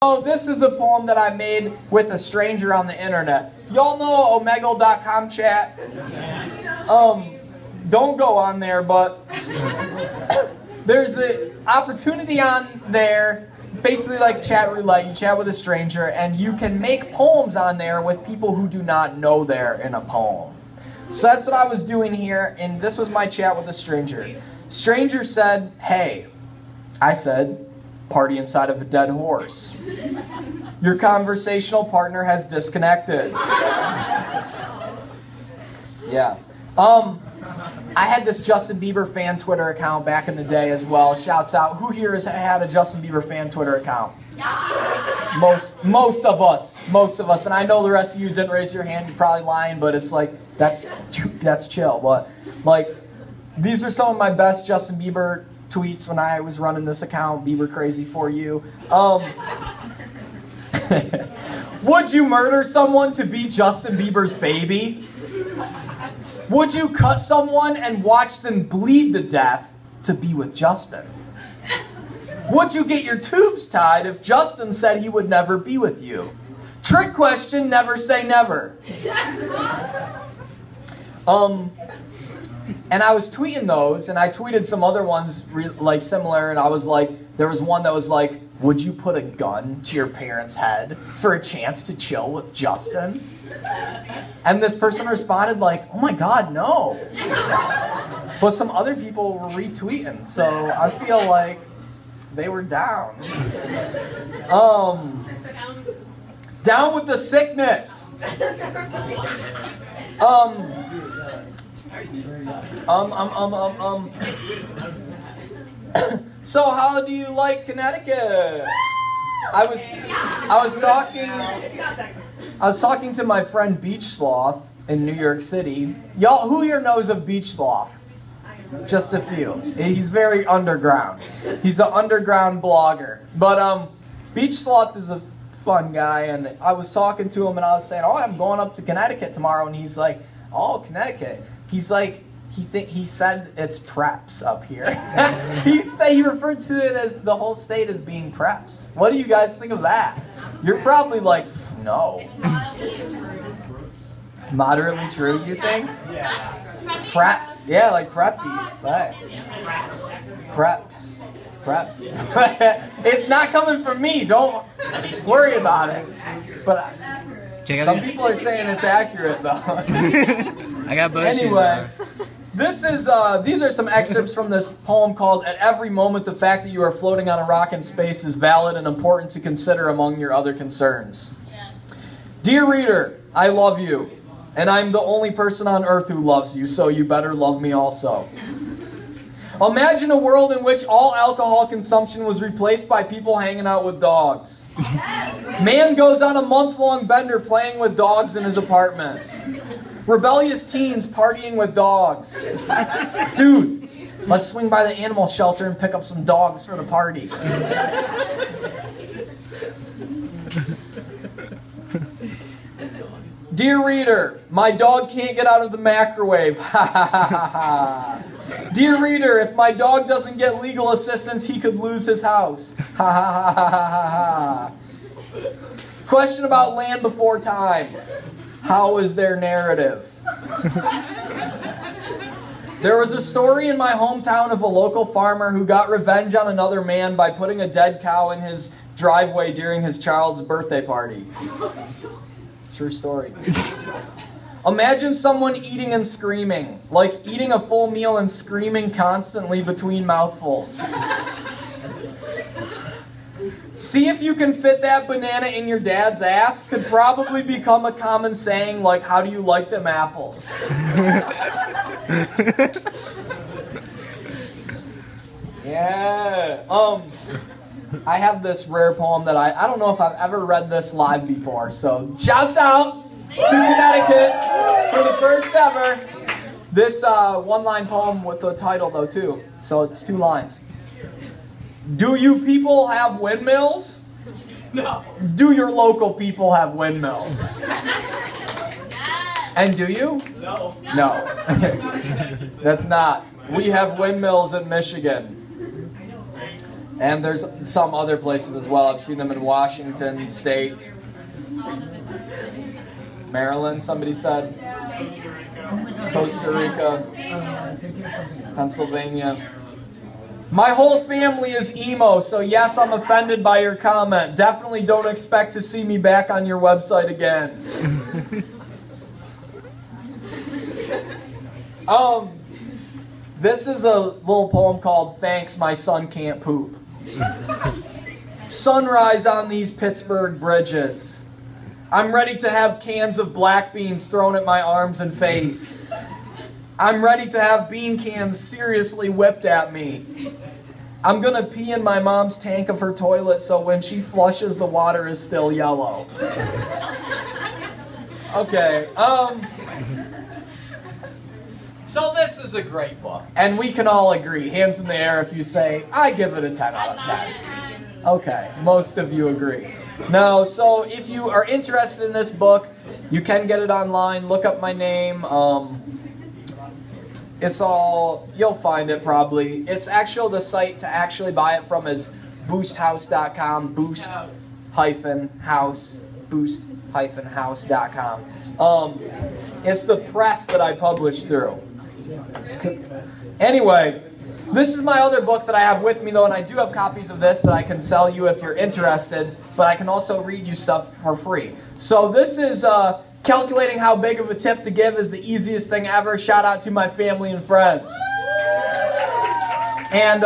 Oh, this is a poem that I made with a stranger on the internet. Y'all know Omegle.com chat? Don't go on there, but there's an opportunity on there. It's basically like chat roulette. You chat with a stranger, and you can make poems on there with people who do not know they're in a poem. So that's what I was doing here, and this was my chat with a stranger. Stranger said, "Hey." I said, "Party inside of a dead horse. Your conversational partner has disconnected." Yeah. I had this Justin Bieber fan Twitter account back in the day as well. Shouts out. Who here has had a Justin Bieber fan Twitter account? Most of us. And I know the rest of you didn't raise your hand. You're probably lying, but it's like, that's chill. But like, these are some of my best Justin Bieber tweets when I was running this account, Bieber Crazy for you. Would you murder someone to be Justin Bieber's baby? Would you cut someone and watch them bleed to death to be with Justin? Would you get your tubes tied if Justin said he would never be with you? Trick question, never say never. And I was tweeting those, and I tweeted some other ones like similar, and I was like, there was one that was like, would you put a gun to your parents' head for a chance to chill with Justin? And this person responded like, oh my God, no. But some other people were retweeting, so I feel like they were down. Down with the sickness. So how do you like Connecticut? I was talking to my friend Beach Sloth in New York City. Y'all, who here knows of Beach Sloth? Just a few. He's very underground. He's an underground blogger. But Beach Sloth is a fun guy, and I was talking to him and I was saying, oh, I'm going up to Connecticut tomorrow, and he's like, oh, Connecticut. He's like, he said it's preps up here. He referred to it as the whole state as being preps. What do you guys think of that? You're probably like, no. Moderately true, you think? Yeah. Preps. Yeah, like preppy. Right. Preps. It's not coming from me. Don't worry about it. But some people are saying it's accurate, though. I got both. Anyway, these are some excerpts from this poem called "At Every Moment, the Fact That You Are Floating on a Rock in Space is Valid and Important to Consider Among Your Other Concerns." Yes. Dear reader, I love you, and I'm the only person on earth who loves you, so you better love me also. Imagine a world in which all alcohol consumption was replaced by people hanging out with dogs. Yes. Man goes on a month-long bender playing with dogs in his apartment. Rebellious teens partying with dogs. Dude, let's swing by the animal shelter and pick up some dogs for the party. Dear reader, my dog can't get out of the microwave. Ha ha ha ha ha. Dear reader, if my dog doesn't get legal assistance, he could lose his house. Ha ha ha ha ha ha. Question about Land Before Time. How is their narrative? There was a story in my hometown of a local farmer who got revenge on another man by putting a dead cow in his driveway during his child's birthday party. True story. Imagine someone eating and screaming, like eating a full meal and screaming constantly between mouthfuls. See if you can fit that banana in your dad's ass could probably become a common saying like, how do you like them apples? Yeah. I have this rare poem that I don't know if I've ever read this live before, so shouts out to Connecticut for the first ever. This one-line poem with the title though too, so it's 2 lines. Do you people have windmills? No. Do your local people have windmills? And do you? No. No. That's not. We have windmills in Michigan. And there's some other places as well. I've seen them in Washington State, Maryland, somebody said, Costa Rica, Pennsylvania. My whole family is emo, so yes, I'm offended by your comment. Definitely don't expect to see me back on your website again. This is a little poem called Thanks My Son Can't Poop. Sunrise on these Pittsburgh bridges. I'm ready to have cans of black beans thrown at my arms and face. I'm ready to have bean cans seriously whipped at me. I'm gonna pee in my mom's tank of her toilet so when she flushes the water is still yellow. Okay, so this is a great book, and we can all agree, hands in the air if you say, I give it a 10 out of 10. Okay, most of you agree. No, so if you are interested in this book, you can get it online, look up my name, you'll find it probably. It's actually, the site to actually buy it from is boosthouse.com, boost-house.com. It's the press that I publish through. Anyway, this is my other book that I have with me though, and I do have copies of this that I can sell you if you're interested, but I can also read you stuff for free. So this is Calculating How Big of a Tip to Give is the easiest thing ever. Shout out to my family and friends. And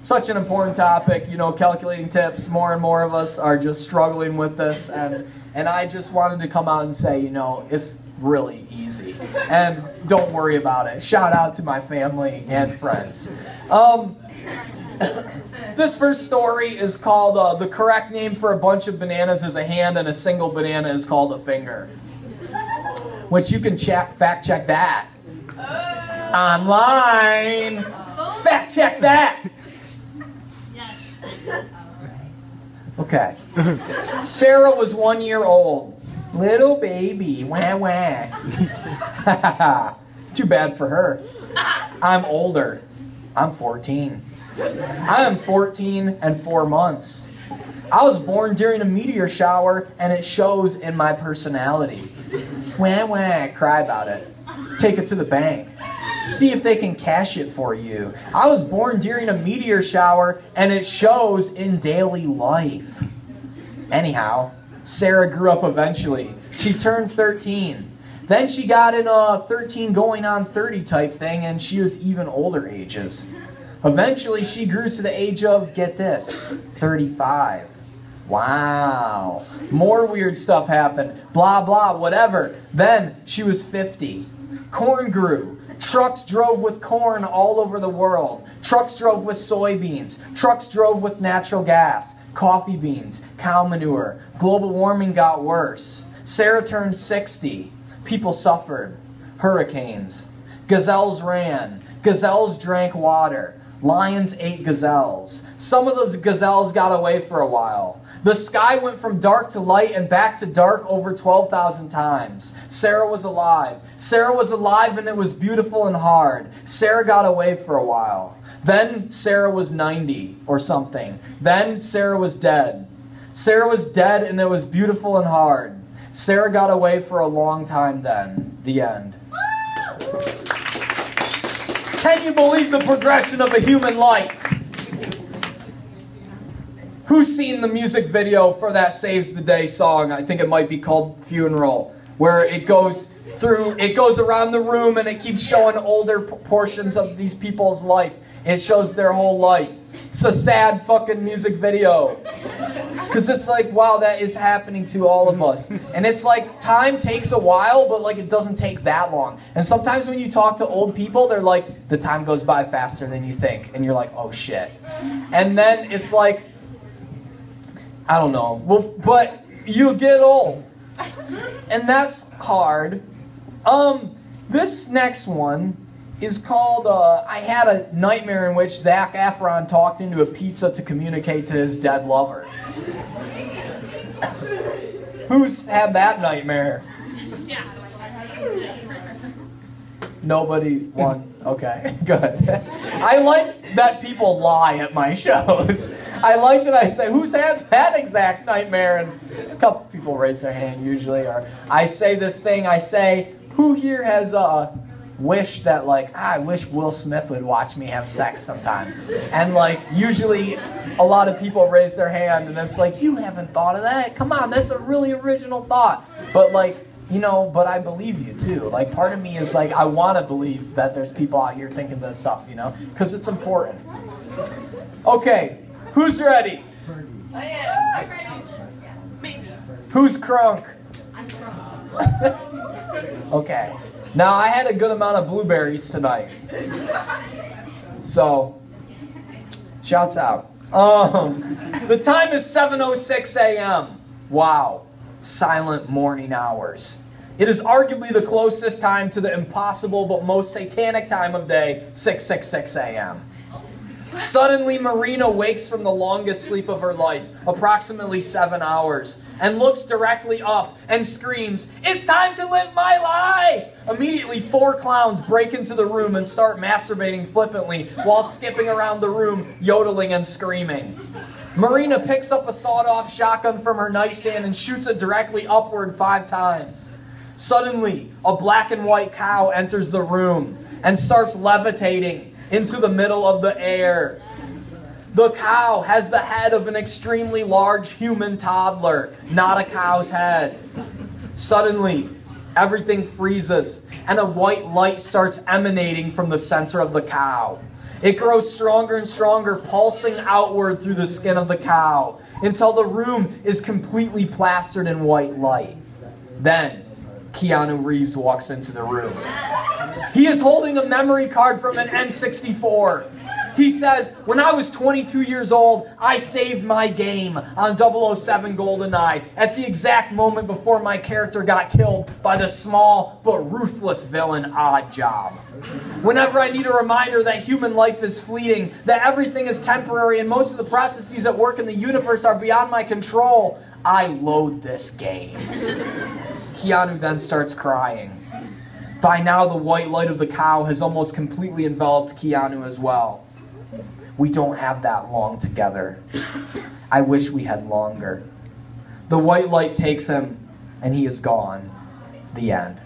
such an important topic, you know, calculating tips. More and more of us are just struggling with this, and I just wanted to come out and say, you know, it's really easy. And don't worry about it. Shout out to my family and friends. This first story is called, the correct name for a bunch of bananas is a hand and a single banana is called a finger. Which you can fact check that. Online. Fact check that. Okay. Sarah was 1 year old. Little baby. Wah wah. Too bad for her. I'm older. I'm 14. I am 14 and 4 months. I was born during a meteor shower, and it shows in my personality. Wah wah, cry about it. Take it to the bank. See if they can cash it for you. I was born during a meteor shower, and it shows in daily life. Anyhow, Sarah grew up eventually. She turned 13. Then she got in a 13 going on 30 type thing, and she was even older ages. Eventually, she grew to the age of, get this, 35. Wow. More weird stuff happened. Blah, blah, whatever. Then she was 50. Corn grew. Trucks drove with corn all over the world. Trucks drove with soybeans. Trucks drove with natural gas, coffee beans, cow manure. Global warming got worse. Sarah turned 60. People suffered. Hurricanes. Gazelles ran. Gazelles drank water. Lions ate gazelles. Some of those gazelles got away for a while. The sky went from dark to light and back to dark over 12,000 times. Sarah was alive. Sarah was alive and it was beautiful and hard. Sarah got away for a while. Then Sarah was 90 or something. Then Sarah was dead. Sarah was dead and it was beautiful and hard. Sarah got away for a long time then. The end. Can you believe the progression of a human life? Who's seen the music video for that Saves the Day song? I think it might be called Funeral, where it goes around the room and it keeps showing older portions of these people's life. It shows their whole life. It's a sad fucking music video. Because it's like, wow, that is happening to all of us. And it's like, time takes a while, but like it doesn't take that long. And sometimes when you talk to old people, they're like, the time goes by faster than you think. And you're like, oh shit. And then it's like, I don't know. Well, but you get old. And that's hard. This next one is called, I had a nightmare in which Zac Efron talked into a pizza to communicate to his dead lover. Who's had that nightmare? Nobody won. Okay, good. I like that people lie at my shows. I like that I say, who's had that exact nightmare? And a couple people raise their hand usually. Or I say this thing, I say, who here has wished that, like, I wish Will Smith would watch me have sex sometime? And, like, usually a lot of people raise their hand, and it's like, you haven't thought of that? Come on, that's a really original thought. But, like, you know, but I believe you too. Like, part of me is like, I want to believe that there's people out here thinking this stuff, you know, because it's important. Okay, who's ready? I am. I'm ready. Maybe. Who's crunk? I'm crunk. Okay. Now, I had a good amount of blueberries tonight. So, shouts out. The time is 7:06 a.m. Wow. Silent morning hours. It is arguably the closest time to the impossible but most satanic time of day, 6:66 a.m. Suddenly, Marina wakes from the longest sleep of her life, approximately 7 hours, and looks directly up and screams, "It's time to live my life!" Immediately, 4 clowns break into the room and start masturbating flippantly while skipping around the room, yodeling and screaming. Marina picks up a sawed-off shotgun from her nightstand and shoots it directly upward 5 times. Suddenly, a black and white cow enters the room and starts levitating into the middle of the air. The cow has the head of an extremely large human toddler, not a cow's head. Suddenly, everything freezes and a white light starts emanating from the center of the cow. It grows stronger and stronger, pulsing outward through the skin of the cow until the room is completely plastered in white light. Then, Keanu Reeves walks into the room. He is holding a memory card from an N64. He says, "When I was 22 years old, I saved my game on 007 GoldenEye at the exact moment before my character got killed by the small but ruthless villain Oddjob. Whenever I need a reminder that human life is fleeting, that everything is temporary, and most of the processes at work in the universe are beyond my control, I load this game." Keanu then starts crying. By now, the white light of the cow has almost completely enveloped Keanu as well. We don't have that long together. I wish we had longer. The white light takes him, and he is gone. The end.